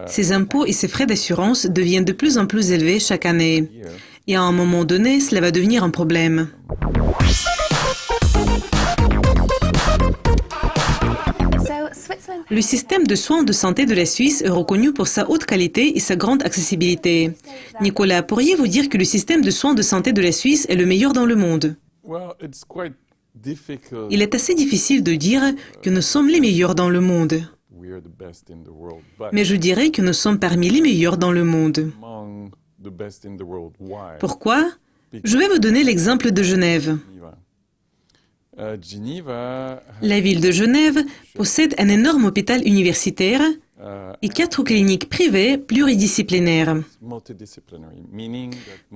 Ces impôts et ces frais d'assurance deviennent de plus en plus élevés chaque année. Et à un moment donné, cela va devenir un problème. Le système de soins de santé de la Suisse est reconnu pour sa haute qualité et sa grande accessibilité. Nicolas, pourriez-vous dire que le système de soins de santé de la Suisse est le meilleur dans le monde? Il est assez difficile de dire que nous sommes les meilleurs dans le monde. Mais je dirais que nous sommes parmi les meilleurs dans le monde. Pourquoi? Je vais vous donner l'exemple de Genève. La ville de Genève possède un énorme hôpital universitaire et 4 cliniques privées pluridisciplinaires.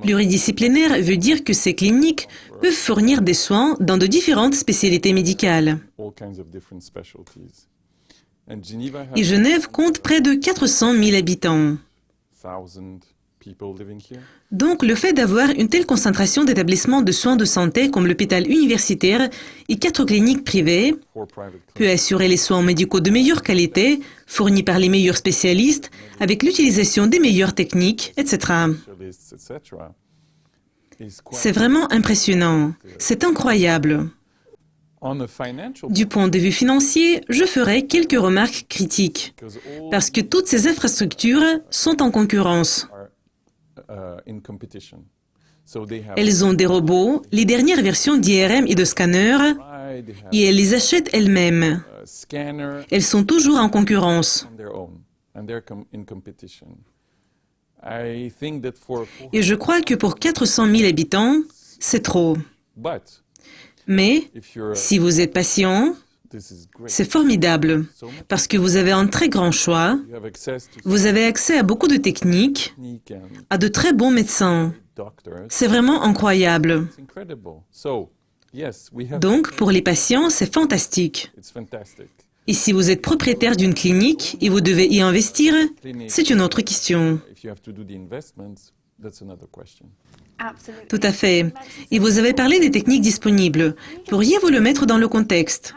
Pluridisciplinaire veut dire que ces cliniques peuvent fournir des soins dans de différentes spécialités médicales. Et Genève compte près de 400 000 habitants. Donc, le fait d'avoir une telle concentration d'établissements de soins de santé comme l'hôpital universitaire et 4 cliniques privées peut assurer les soins médicaux de meilleure qualité, fournis par les meilleurs spécialistes, avec l'utilisation des meilleures techniques, etc. C'est vraiment impressionnant. C'est incroyable. Du point de vue financier, je ferai quelques remarques critiques, parce que toutes ces infrastructures sont en concurrence. Elles ont des robots, les dernières versions d'IRM et de scanners, et elles les achètent elles-mêmes. Elles sont toujours en concurrence. Et je crois que pour 400 000 habitants, c'est trop. Mais si vous êtes patient, c'est formidable, parce que vous avez un très grand choix, vous avez accès à beaucoup de techniques, à de très bons médecins. C'est vraiment incroyable. Donc, pour les patients, c'est fantastique. Et si vous êtes propriétaire d'une clinique et vous devez y investir, c'est une autre question. Tout à fait. Et vous avez parlé des techniques disponibles. Pourriez-vous le mettre dans le contexte?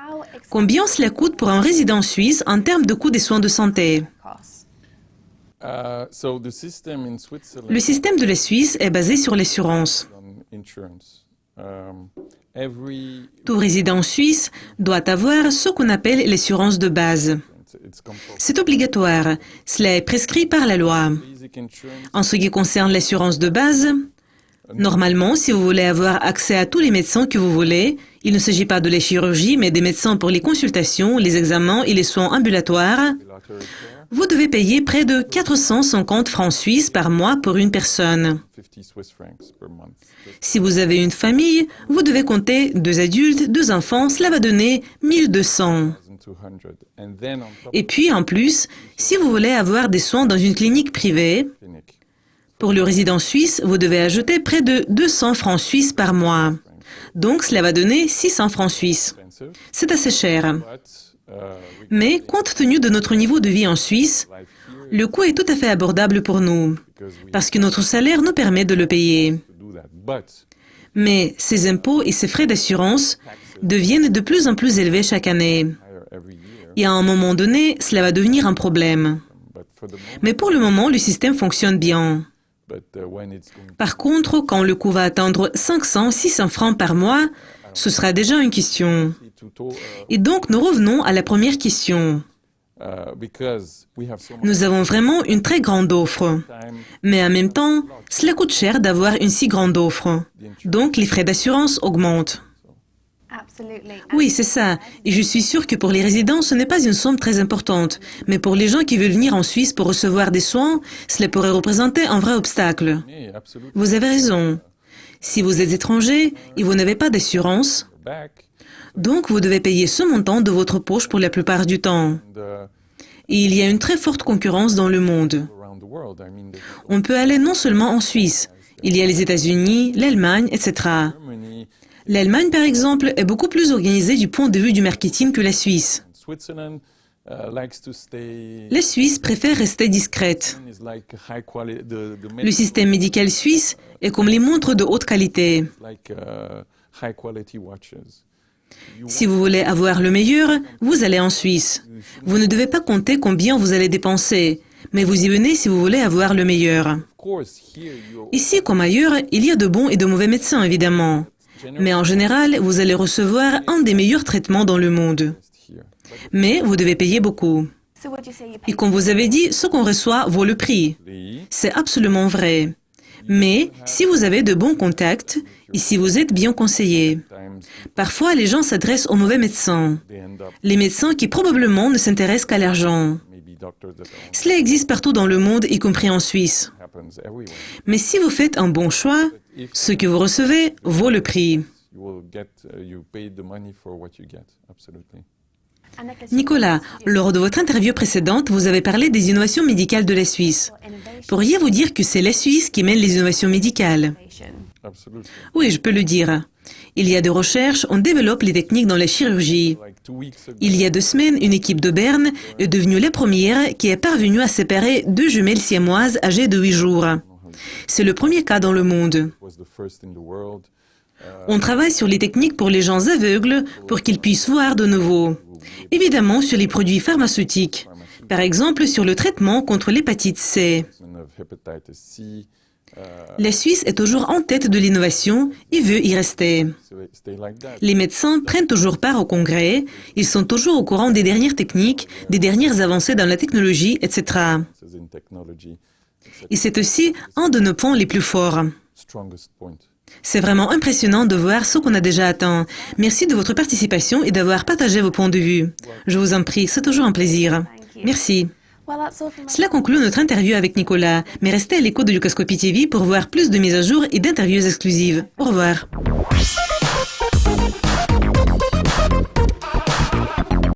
Combien cela coûte pour un résident suisse en termes de coût des soins de santé? Le système de la Suisse est basé sur l'assurance. Tout résident suisse doit avoir ce qu'on appelle l'assurance de base. C'est obligatoire. Cela est prescrit par la loi. En ce qui concerne l'assurance de base, normalement, si vous voulez avoir accès à tous les médecins que vous voulez, il ne s'agit pas de la chirurgie, mais des médecins pour les consultations, les examens et les soins ambulatoires, vous devez payer près de 450 francs suisses par mois pour une personne. Si vous avez une famille, vous devez compter 2 adultes, 2 enfants, cela va donner 1200. Et puis, en plus, si vous voulez avoir des soins dans une clinique privée, pour le résident suisse, vous devez ajouter près de 200 francs suisses par mois. Donc, cela va donner 600 francs suisses. C'est assez cher. Mais, compte tenu de notre niveau de vie en Suisse, le coût est tout à fait abordable pour nous, parce que notre salaire nous permet de le payer. Mais ces impôts et ces frais d'assurance deviennent de plus en plus élevés chaque année. Et à un moment donné, cela va devenir un problème. Mais pour le moment, le système fonctionne bien. Par contre, quand le coût va atteindre 500, 600 francs par mois, ce sera déjà une question. Et donc, nous revenons à la première question. Nous avons vraiment une très grande offre. Mais en même temps, cela coûte cher d'avoir une si grande offre. Donc, les frais d'assurance augmentent. Oui, c'est ça. Et je suis sûre que pour les résidents, ce n'est pas une somme très importante. Mais pour les gens qui veulent venir en Suisse pour recevoir des soins, cela pourrait représenter un vrai obstacle. Vous avez raison. Si vous êtes étranger et vous n'avez pas d'assurance, donc vous devez payer ce montant de votre poche pour la plupart du temps. Et il y a une très forte concurrence dans le monde. On peut aller non seulement en Suisse, il y a les États-Unis, l'Allemagne, etc. L'Allemagne, par exemple, est beaucoup plus organisée du point de vue du marketing que la Suisse. La Suisse préfère rester discrète. Le système médical suisse est comme les montres de haute qualité. Si vous voulez avoir le meilleur, vous allez en Suisse. Vous ne devez pas compter combien vous allez dépenser, mais vous y venez si vous voulez avoir le meilleur. Ici comme ailleurs, il y a de bons et de mauvais médecins, évidemment. Mais en général, vous allez recevoir un des meilleurs traitements dans le monde. Mais vous devez payer beaucoup. Et comme vous avez dit, ce qu'on reçoit vaut le prix. C'est absolument vrai. Mais si vous avez de bons contacts et si vous êtes bien conseillé, parfois les gens s'adressent aux mauvais médecins. Les médecins qui probablement ne s'intéressent qu'à l'argent. Cela existe partout dans le monde, y compris en Suisse. Mais si vous faites un bon choix, ce que vous recevez vaut le prix. Nicolas, lors de votre interview précédente, vous avez parlé des innovations médicales de la Suisse. Pourriez-vous dire que c'est la Suisse qui mène les innovations médicales? Oui, je peux le dire. Il y a des recherches, on développe les techniques dans la chirurgie. Il y a 2 semaines, une équipe de Berne est devenue la première qui est parvenue à séparer 2 jumelles siamoises âgées de 8 jours. C'est le premier cas dans le monde. On travaille sur les techniques pour les gens aveugles pour qu'ils puissent voir de nouveau. Évidemment sur les produits pharmaceutiques, par exemple sur le traitement contre l'hépatite C. La Suisse est toujours en tête de l'innovation et veut y rester. Les médecins prennent toujours part au congrès, ils sont toujours au courant des dernières techniques, des dernières avancées dans la technologie, etc. Et c'est aussi un de nos points les plus forts. C'est vraiment impressionnant de voir ce qu'on a déjà atteint. Merci de votre participation et d'avoir partagé vos points de vue. Je vous en prie, c'est toujours un plaisir. Merci. Cela conclut notre interview avec Nicolas, mais restez à l'écoute de Lucascopy TV pour voir plus de mises à jour et d'interviews exclusives. Au revoir.